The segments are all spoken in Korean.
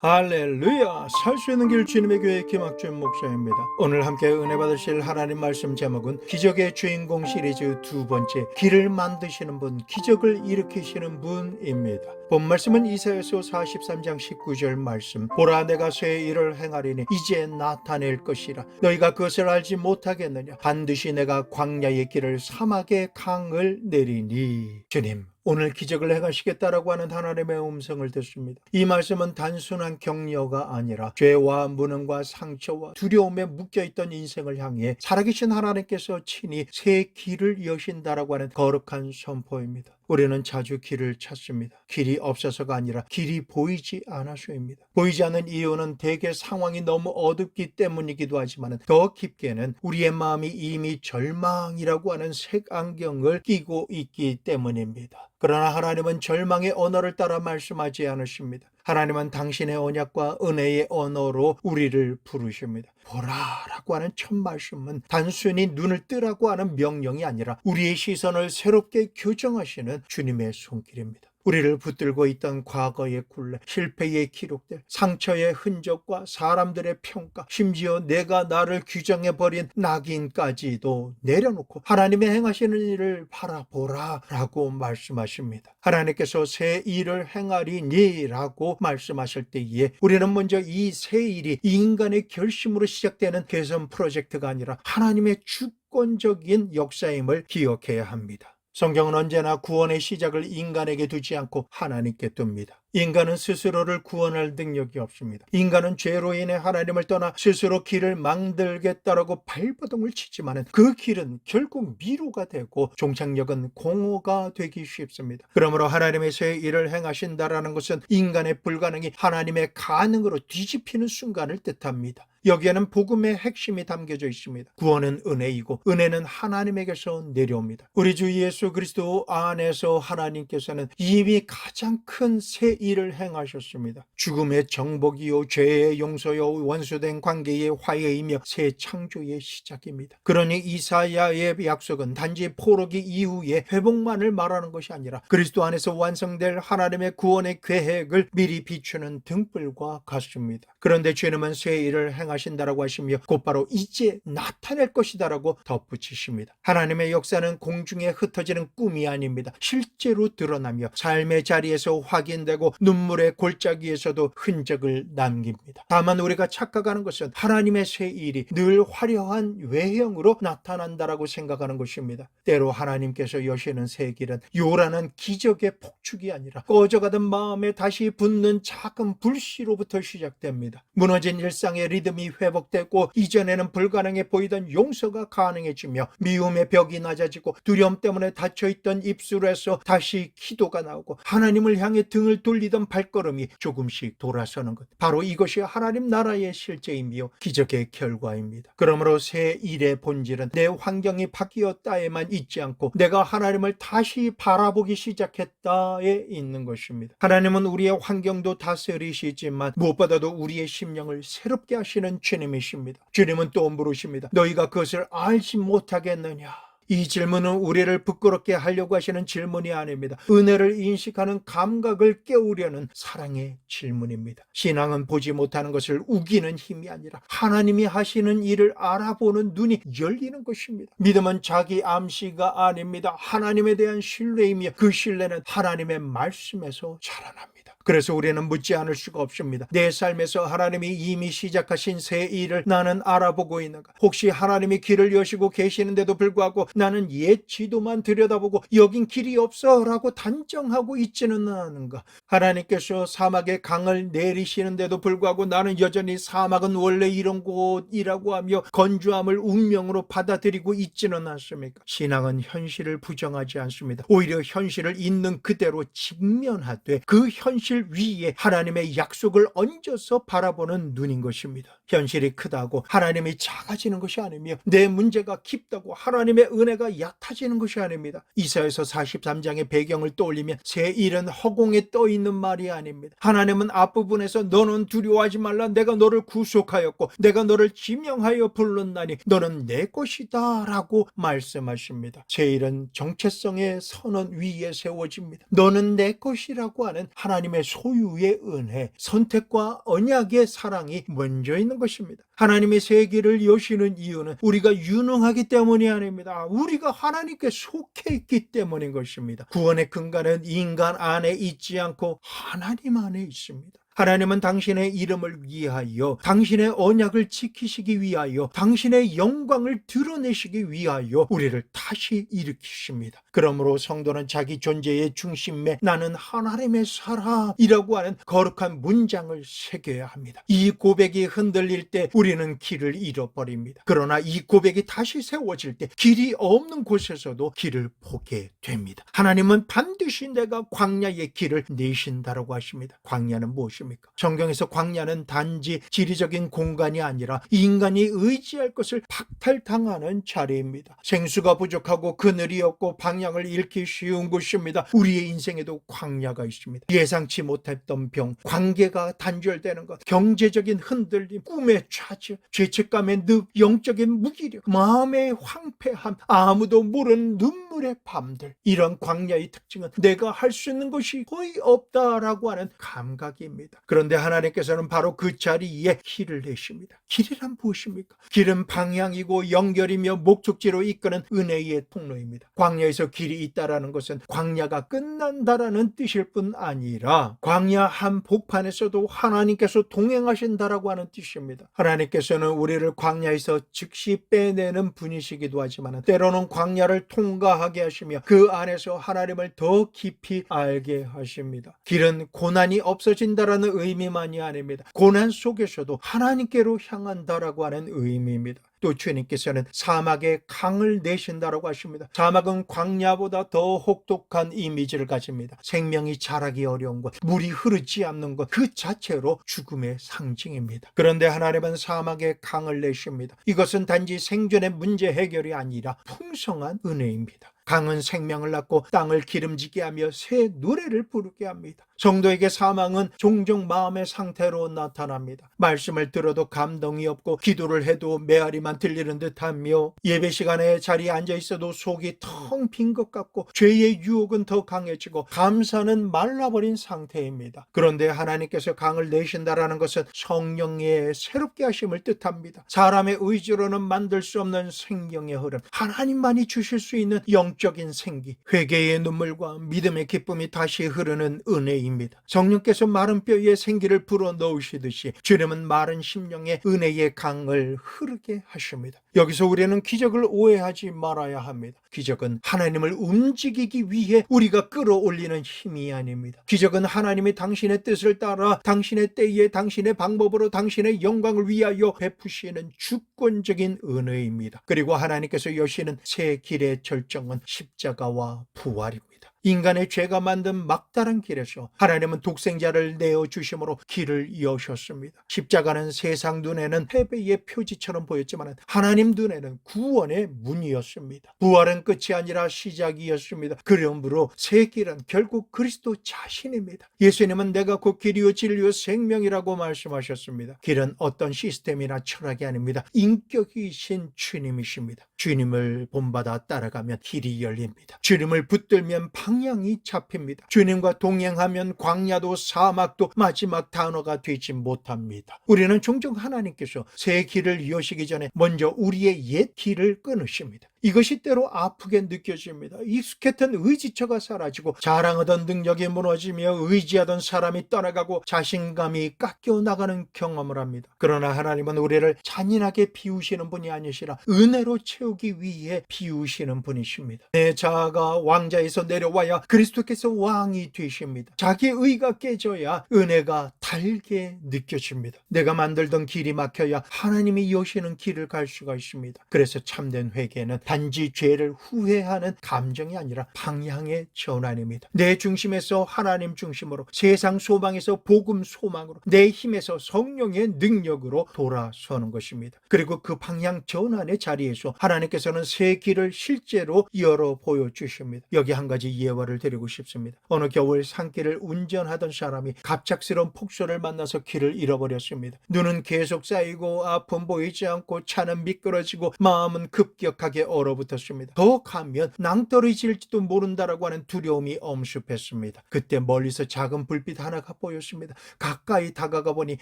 할렐루야! 살 수 있는 길 주님의 교회 김학준 목사입니다. 오늘 함께 은혜 받으실 하나님 말씀 제목은 기적의 주인공 시리즈 두 번째, 길을 만드시는 분, 기적을 일으키시는 분입니다. 본 말씀은 이사야서 43장 19절 말씀. 보라, 내가 새 일을 행하리니 이제 나타낼 것이라. 너희가 그것을 알지 못하겠느냐? 반드시 내가 광야의 길을 사막의 강을 내리니. 주님, 오늘 기적을 행하시겠다라고 하는 하나님의 음성을 듣습니다. 이 말씀은 단순한 격려가 아니라 죄와 무능과 상처와 두려움에 묶여있던 인생을 향해 살아계신 하나님께서 친히 새 길을 여신다라고 하는 거룩한 선포입니다. 우리는 자주 길을 찾습니다. 길이 없어서가 아니라 길이 보이지 않아서입니다. 보이지 않는 이유는 대개 상황이 너무 어둡기 때문이기도 하지만 더 깊게는 우리의 마음이 이미 절망이라고 하는 색안경을 끼고 있기 때문입니다. 그러나 하나님은 절망의 언어를 따라 말씀하지 않으십니다. 하나님은 당신의 언약과 은혜의 언어로 우리를 부르십니다. 보라라고 하는 첫 말씀은 단순히 눈을 뜨라고 하는 명령이 아니라 우리의 시선을 새롭게 교정하시는 주님의 손길입니다. 우리를 붙들고 있던 과거의 굴레, 실패의 기록들, 상처의 흔적과 사람들의 평가, 심지어 내가 나를 규정해버린 낙인까지도 내려놓고 하나님의 행하시는 일을 바라보라 라고 말씀하십니다. 하나님께서 새 일을 행하리니 라고 말씀하실 때에 우리는 먼저 이 새 일이 인간의 결심으로 시작되는 개선 프로젝트가 아니라 하나님의 주권적인 역사임을 기억해야 합니다. 성경은 언제나 구원의 시작을 인간에게 두지 않고 하나님께 둡니다. 인간은 스스로를 구원할 능력이 없습니다. 인간은 죄로 인해 하나님을 떠나 스스로 길을 만들겠다라고 발버둥을 치지만 그 길은 결국 미로가 되고 종착역은 공허가 되기 쉽습니다. 그러므로 하나님의 새 일을 행하신다라는 것은 인간의 불가능이 하나님의 가능으로 뒤집히는 순간을 뜻합니다. 여기에는 복음의 핵심이 담겨져 있습니다. 구원은 은혜이고 은혜는 하나님에게서 내려옵니다. 우리 주 예수 그리스도 안에서 하나님께서는 이미 가장 큰 새 일을 행하셨습니다. 죽음의 정복이요, 죄의 용서요, 원수된 관계의 화해이며 새 창조의 시작입니다. 그러니 이사야의 약속은 단지 포로기 이후의 회복만을 말하는 것이 아니라 그리스도 안에서 완성될 하나님의 구원의 계획을 미리 비추는 등불과 같습니다. 그런데 주님은 새 일을 행하신다라고 하시며 곧바로 이제 나타낼 것이다라고 덧붙이십니다. 하나님의 역사는 공중에 흩어지는 꿈이 아닙니다. 실제로 드러나며 삶의 자리에서 확인되고 눈물의 골짜기에서도 흔적을 남깁니다. 다만 우리가 착각하는 것은 하나님의 새 일이 늘 화려한 외형으로 나타난다라고 생각하는 것입니다. 때로 하나님께서 여시는 새 길은 요란한 기적의 폭죽이 아니라 꺼져가던 마음에 다시 붙는 작은 불씨로부터 시작됩니다. 무너진 일상의 리듬이 회복되고 이전에는 불가능해 보이던 용서가 가능해지며 미움의 벽이 낮아지고 두려움 때문에 닫혀있던 입술에서 다시 기도가 나오고 하나님을 향해 등을 돌리던 발걸음이 조금씩 돌아서는 것, 바로 이것이 하나님 나라의 실제이며 기적의 결과입니다. 그러므로 새 일의 본질은 내 환경이 바뀌었다에만 있지 않고 내가 하나님을 다시 바라보기 시작했다에 있는 것입니다. 하나님은 우리의 환경도 다스리시지만 무엇보다도 우리의 심령을 새롭게 하시는 주님이십니다. 주님은 또 물으십니다. 너희가 그것을 알지 못하겠느냐? 이 질문은 우리를 부끄럽게 하려고 하시는 질문이 아닙니다. 은혜를 인식하는 감각을 깨우려는 사랑의 질문입니다. 신앙은 보지 못하는 것을 우기는 힘이 아니라 하나님이 하시는 일을 알아보는 눈이 열리는 것입니다. 믿음은 자기 암시가 아닙니다. 하나님에 대한 신뢰이며 그 신뢰는 하나님의 말씀에서 자라납니다. 그래서 우리는 묻지 않을 수가 없습니다. 내 삶에서 하나님이 이미 시작하신 새 일을 나는 알아보고 있는가? 혹시 하나님이 길을 여시고 계시는데도 불구하고 나는 옛 지도만 들여다보고 여긴 길이 없어 라고 단정하고 있지는 않은가? 하나님께서 사막에 강을 내리시는데도 불구하고 나는 여전히 사막은 원래 이런 곳이라고 하며 건조함을 운명으로 받아들이고 있지는 않습니까? 신앙은 현실을 부정하지 않습니다. 오히려 현실을 있는 그대로 직면하되 그 현실 위에 하나님의 약속을 얹어서 바라보는 눈인 것입니다. 현실이 크다고 하나님이 작아지는 것이 아니며 내 문제가 깊다고 하나님의 은혜가 얕아지는 것이 아닙니다. 이사야서 43장의 배경을 떠올리면 새 일은 허공에 떠 있는 말이 아닙니다. 하나님은 앞부분에서 너는 두려워하지 말라, 내가 너를 구속하였고 내가 너를 지명하여 불렀나니 너는 내 것이다 라고 말씀하십니다. 새 일은 정체성의 선언 위에 세워집니다. 너는 내 것이라고 하는 하나님의 하나님의 소유의 은혜, 선택과 언약의 사랑이 먼저 있는 것입니다. 하나님의 새 길을 여시는 이유는 우리가 유능하기 때문이 아닙니다. 우리가 하나님께 속해 있기 때문인 것입니다. 구원의 근간은 인간 안에 있지 않고 하나님 안에 있습니다. 하나님은 당신의 이름을 위하여, 당신의 언약을 지키시기 위하여, 당신의 영광을 드러내시기 위하여 우리를 다시 일으키십니다. 그러므로 성도는 자기 존재의 중심에 나는 하나님의 사람이라고 하는 거룩한 문장을 새겨야 합니다. 이 고백이 흔들릴 때 우리는 길을 잃어버립니다. 그러나 이 고백이 다시 세워질 때 길이 없는 곳에서도 길을 보게 됩니다. 하나님은 반드시 내가 광야의 길을 내신다라고 하십니다. 광야는 무엇입니까? 성경에서 광야는 단지 지리적인 공간이 아니라 인간이 의지할 것을 박탈당하는 자리입니다. 생수가 부족하고 그늘이 없고 방향을 잃기 쉬운 곳입니다. 우리의 인생에도 광야가 있습니다. 예상치 못했던 병, 관계가 단절되는 것, 경제적인 흔들림, 꿈의 좌절, 죄책감의 늪, 영적인 무기력, 마음의 황폐함, 아무도 모르는 눈물의 밤들. 이런 광야의 특징은 내가 할 수 있는 것이 거의 없다라고 하는 감각입니다. 그런데 하나님께서는 바로 그 자리에 길을 내십니다. 길이란 무엇입니까? 길은 방향이고 연결이며 목적지로 이끄는 은혜의 통로입니다. 광야에서 길이 있다라는 것은 광야가 끝난다라는 뜻일 뿐 아니라 광야 한 복판에서도 하나님께서 동행하신다라고 하는 뜻입니다. 하나님께서는 우리를 광야에서 즉시 빼내는 분이시기도 하지만 때로는 광야를 통과하게 하시며 그 안에서 하나님을 더 깊이 알게 하십니다. 길은 고난이 없어진다라는 의미만이 아닙니다. 고난 속에서도 하나님께로 향한다라고 하는 의미입니다. 또 주님께서는 사막에 강을 내신다라고 하십니다. 사막은 광야보다 더 혹독한 이미지를 가집니다. 생명이 자라기 어려운 것, 물이 흐르지 않는 것, 그 자체로 죽음의 상징입니다. 그런데 하나님은 사막에 강을 내십니다. 이것은 단지 생존의 문제 해결이 아니라 풍성한 은혜입니다. 강은 생명을 낳고 땅을 기름지게 하며 새 노래를 부르게 합니다. 성도에게 사망은 종종 마음의 상태로 나타납니다. 말씀을 들어도 감동이 없고 기도를 해도 메아리만 들리는 듯하며 예배 시간에 자리에 앉아 있어도 속이 텅 빈 것 같고 죄의 유혹은 더 강해지고 감사는 말라버린 상태입니다. 그런데 하나님께서 강을 내신다라는 것은 성령의 새롭게 하심을 뜻합니다. 사람의 의지로는 만들 수 없는 생명의 흐름, 하나님만이 주실 수 있는 영적인 생기, 회개의 눈물과 믿음의 기쁨이 다시 흐르는 은혜입니다. 성령께서 마른 뼈에 생기를 불어넣으시듯이 주님은 마른 심령에 은혜의 강을 흐르게 하십니다. 여기서 우리는 기적을 오해하지 말아야 합니다. 기적은 하나님을 움직이기 위해 우리가 끌어올리는 힘이 아닙니다. 기적은 하나님이 당신의 뜻을 따라 당신의 때에 당신의 방법으로 당신의 영광을 위하여 베푸시는 주권적인 은혜입니다. 그리고 하나님께서 여시는 새 길의 절정은 십자가와 부활입니다. 인간의 죄가 만든 막다른 길에서 하나님은 독생자를 내어주심으로 길을 여셨습니다. 십자가는 세상 눈에는 패배의 표지처럼 보였지만 하나님 눈에는 구원의 문이었습니다. 부활은 끝이 아니라 시작이었습니다. 그러므로 새 길은 결국 그리스도 자신입니다. 예수님은 내가 곧 길이요 진리요 생명이라고 말씀하셨습니다. 길은 어떤 시스템이나 철학이 아닙니다. 인격이신 주님이십니다. 주님을 본받아 따라가면 길이 열립니다. 주님을 붙들면 방향이 잡힙니다. 주님과 동행하면 광야도 사막도 마지막 단어가 되지 못합니다. 우리는 종종 하나님께서 새 길을 여시기 전에 먼저 우리의 옛 길을 끊으십니다. 이것이 때로 아프게 느껴집니다. 익숙했던 의지처가 사라지고 자랑하던 능력이 무너지며 의지하던 사람이 떠나가고 자신감이 깎여 나가는 경험을 합니다. 그러나 하나님은 우리를 잔인하게 비우시는 분이 아니시라 은혜로 채우기 위해 비우시는 분이십니다. 내 자아가 왕자에서 내려와야 그리스도께서 왕이 되십니다. 자기의 의가 깨져야 은혜가 달게 느껴집니다. 내가 만들던 길이 막혀야 하나님이 여시는 길을 갈 수가 있습니다. 그래서 참된 회개는 단지 죄를 후회하는 감정이 아니라 방향의 전환입니다. 내 중심에서 하나님 중심으로, 세상 소망에서 복음 소망으로, 내 힘에서 성령의 능력으로 돌아서는 것입니다. 그리고 그 방향 전환의 자리에서 하나님께서는 새 길을 실제로 열어 보여주십니다. 여기 한 가지 예화를 드리고 싶습니다. 어느 겨울 산길을 운전하던 사람이 갑작스러운 폭설을 만나서 길을 잃어버렸습니다. 눈은 계속 쌓이고 앞은 보이지 않고 차는 미끄러지고 마음은 급격하게 얼어붙었습니다. 더 가면 낭떠러질지도 모른다라고 하는 두려움이 엄습했습니다. 그때 멀리서 작은 불빛 하나가 보였습니다. 가까이 다가가 보니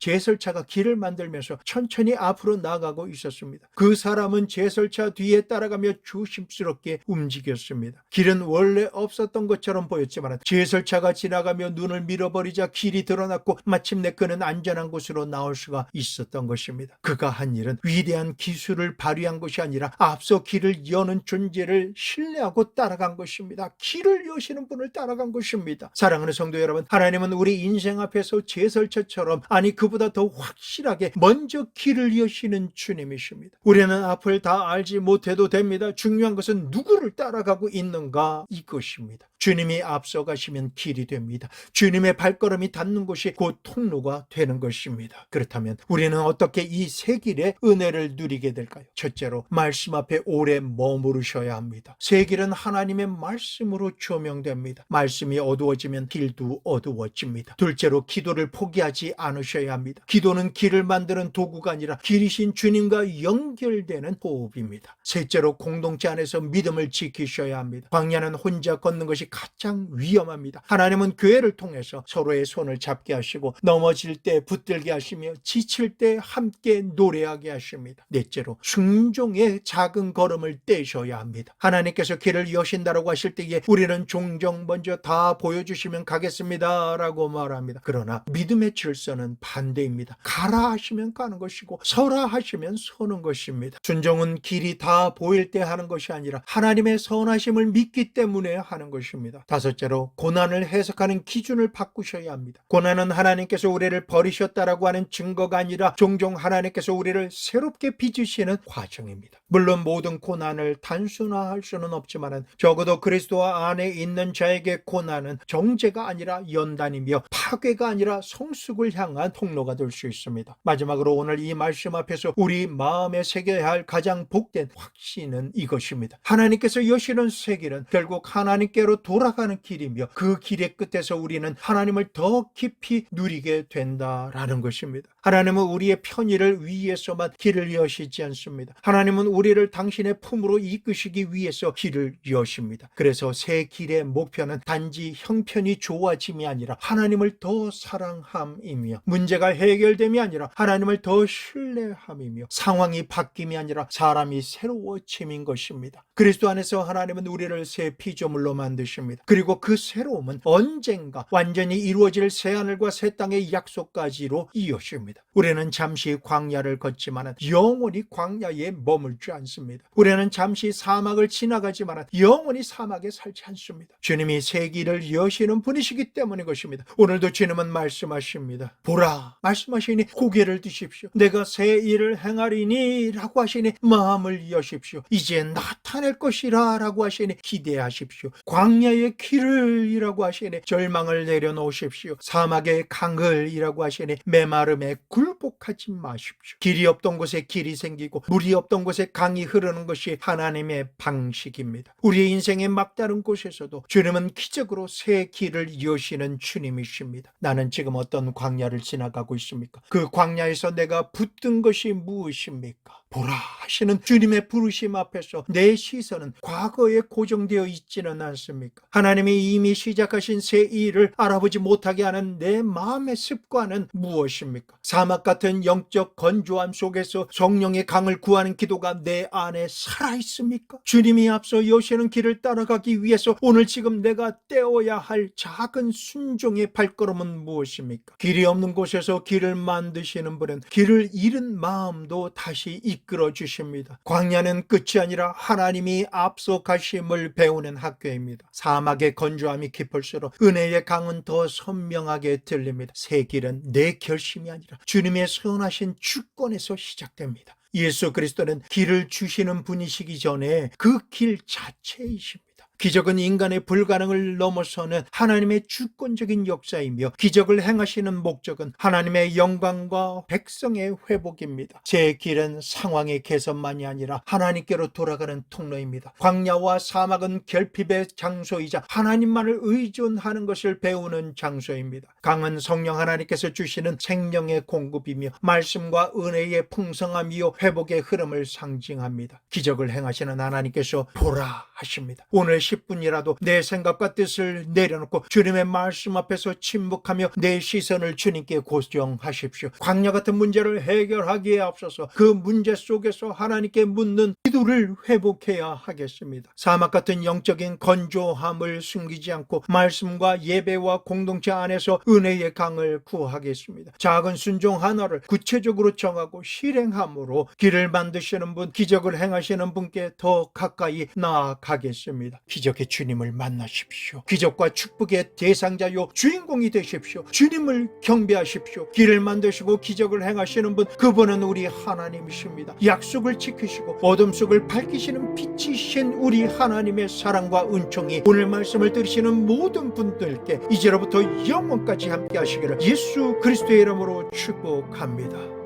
제설차가 길을 만들면서 천천히 앞으로 나가고 있었습니다. 그 사람은 제설차 뒤에 따라가며 조심스럽게 움직였습니다. 길은 원래 없었던 것처럼 보였지만 제설차가 지나가며 눈을 밀어버리자 길이 드러났고 마침내 그는 안전한 곳으로 나올 수가 있었던 것입니다. 그가 한 일은 위대한 기술을 발휘한 것이 아니라 앞서 길을 여는 존재를 신뢰하고 따라간 것입니다. 길을 여시는 분을 따라간 것입니다. 사랑하는 성도 여러분, 하나님은 우리 인생 앞에서 제설처처럼, 아니 그보다 더 확실하게 먼저 길을 여시는 주님이십니다. 우리는 앞을 다 알지 못해도 됩니다. 중요한 것은 누구를 따라가고 있는가, 이것입니다. 주님이 앞서가시면 길이 됩니다. 주님의 발걸음이 닿는 곳이 곧 통로가 되는 것입니다. 그렇다면 우리는 어떻게 이 새 길의 은혜를 누리게 될까요? 첫째로 말씀 앞에 오래 머무르셔야 합니다. 새 길은 하나님의 말씀으로 조명됩니다. 말씀이 어두워지면 길도 어두워집니다. 둘째로 기도를 포기하지 않으셔야 합니다. 기도는 길을 만드는 도구가 아니라 길이신 주님과 연결되는 호흡입니다. 셋째로 공동체 안에서 믿음을 지키셔야 합니다. 광야는 혼자 걷는 것이 가장 위험합니다. 하나님은 교회를 통해서 서로의 손을 잡게 하시고 넘어질 때 붙들게 하시며 지칠 때 함께 노래하게 하십니다. 넷째로 순종의 작은 걸음을 떼셔야 합니다. 하나님께서 길을 여신다라고 하실 때에 우리는 종종 먼저 다 보여주시면 가겠습니다 라고 말합니다. 그러나 믿음의 질서는 반대입니다. 가라 하시면 가는 것이고 서라 하시면 서는 것입니다. 순종은 길이 다 보일 때 하는 것이 아니라 하나님의 선하심을 믿기 때문에 하는 것입니다. 다섯째로 고난을 해석하는 기준을 바꾸셔야 합니다. 고난은 하나님께서 우리를 버리셨다라고 하는 증거가 아니라 종종 하나님께서 우리를 새롭게 빚으시는 과정입니다. 물론 모든 고난을 단순화할 수는 없지만 적어도 그리스도 안에 있는 자에게 고난은 정죄가 아니라 연단이며 파괴가 아니라 성숙을 향한 통로가 될 수 있습니다. 마지막으로 오늘 이 말씀 앞에서 우리 마음에 새겨야 할 가장 복된 확신은 이것입니다. 하나님께서 여시는 새 길은 결국 하나님께로 돌아가는 길이며 그 길의 끝에서 우리는 하나님을 더 깊이 누리게 된다라는 것입니다. 하나님은 우리의 편의를 위해서만 길을 여시지 않습니다. 하나님은 우리를 당신의 품으로 이끄시기 위해서 길을 여십니다. 그래서 새 길의 목표는 단지 형편이 좋아짐이 아니라 하나님을 더 사랑함이며, 문제가 해결됨이 아니라 하나님을 더 신뢰함이며, 상황이 바뀜이 아니라 사람이 새로워짐인 것입니다. 그리스도 안에서 하나님은 우리를 새 피조물로 만드십니다. 그리고 그 새로움은 언젠가 완전히 이루어질 새하늘과 새 땅의 약속까지로 이어집니다. 우리는 잠시 광야를 걷지만 영원히 광야에 머물지 않습니다. 우리는 잠시 사막을 지나가지만 영원히 사막에 살지 않습니다. 주님이 새 길을 여시는 분이시기 때문인 것입니다. 오늘도 주님은 말씀하십니다. 보라, 말씀하시니 고개를 드십시오. 내가 새 일을 행하리니 라고 하시니 마음을 여십시오. 이제 나타낼 것이라 라고 하시니 기대하십시오. 광야의 길을 이라고 하시니 절망을 내려놓으십시오. 사막의 강을 이라고 하시니 메마름에 굴복하지 마십시오. 길이 없던 곳에 길이 생기고 물이 없던 곳에 강이 흐르는 것이 하나님의 방식입니다. 우리의 인생의 막다른 곳에서도 주님은 기적으로 새 길을 여시는 주님이십니다. 나는 지금 어떤 광야를 지나가고 있습니까? 그 광야에서 내가 붙든 것이 무엇입니까? 보라 하시는 주님의 부르심 앞에서 내 시선은 과거에 고정되어 있지는 않습니까? 하나님이 이미 시작하신 새 일을 알아보지 못하게 하는 내 마음의 습관은 무엇입니까? 사막 같은 영적 건조함 속에서 성령의 강을 구하는 기도가 내 안에 살아있습니까? 주님이 앞서 여시는 길을 따라가기 위해서 오늘 지금 내가 떼어야 할 작은 순종의 발걸음은 무엇입니까? 길이 없는 곳에서 길을 만드시는 분은 길을 잃은 마음도 다시 이끌어 주십니다. 광야는 끝이 아니라 하나님이 앞서 가심을 배우는 학교입니다. 사막의 건조함이 깊을수록 은혜의 강은 더 선명하게 들립니다. 새 길은 내 결심이 아니라 주님의 선하신 주권에서 시작됩니다. 예수 그리스도는 길을 주시는 분이시기 전에 그 길 자체이십니다. 기적은 인간의 불가능을 넘어서는 하나님의 주권적인 역사이며 기적을 행하시는 목적은 하나님의 영광과 백성의 회복입니다. 제 길은 상황의 개선만이 아니라 하나님께로 돌아가는 통로입니다. 광야와 사막은 결핍의 장소이자 하나님만을 의존하는 것을 배우는 장소입니다. 강은 성령 하나님께서 주시는 생명의 공급이며 말씀과 은혜의 풍성함이요 회복의 흐름을 상징합니다. 기적을 행하시는 하나님께서 보라 하십니다. 오늘 10분이라도 내 생각과 뜻을 내려놓고 주님의 말씀 앞에서 침묵하며 내 시선을 주님께 고정하십시오. 광야 같은 문제를 해결하기에 앞서서 그 문제 속에서 하나님께 묻는 기도를 회복해야 하겠습니다. 사막 같은 영적인 건조함을 숨기지 않고 말씀과 예배와 공동체 안에서 은혜의 강을 구하겠습니다. 작은 순종 하나를 구체적으로 정하고 실행함으로 길을 만드시는 분, 기적을 행하시는 분께 더 가까이 나아가겠습니다. 기적의 주님을 만나십시오. 기적과 축복의 대상자요 주인공이 되십시오. 주님을 경배하십시오. 길을 만드시고 기적을 행하시는 분, 그분은 우리 하나님이십니다. 약속을 지키시고 어둠 속을 밝히시는 빛이신 우리 하나님의 사랑과 은총이 오늘 말씀을 들으시는 모든 분들께 이제로부터 영원까지 함께 하시기를 예수 그리스도의 이름으로 축복합니다.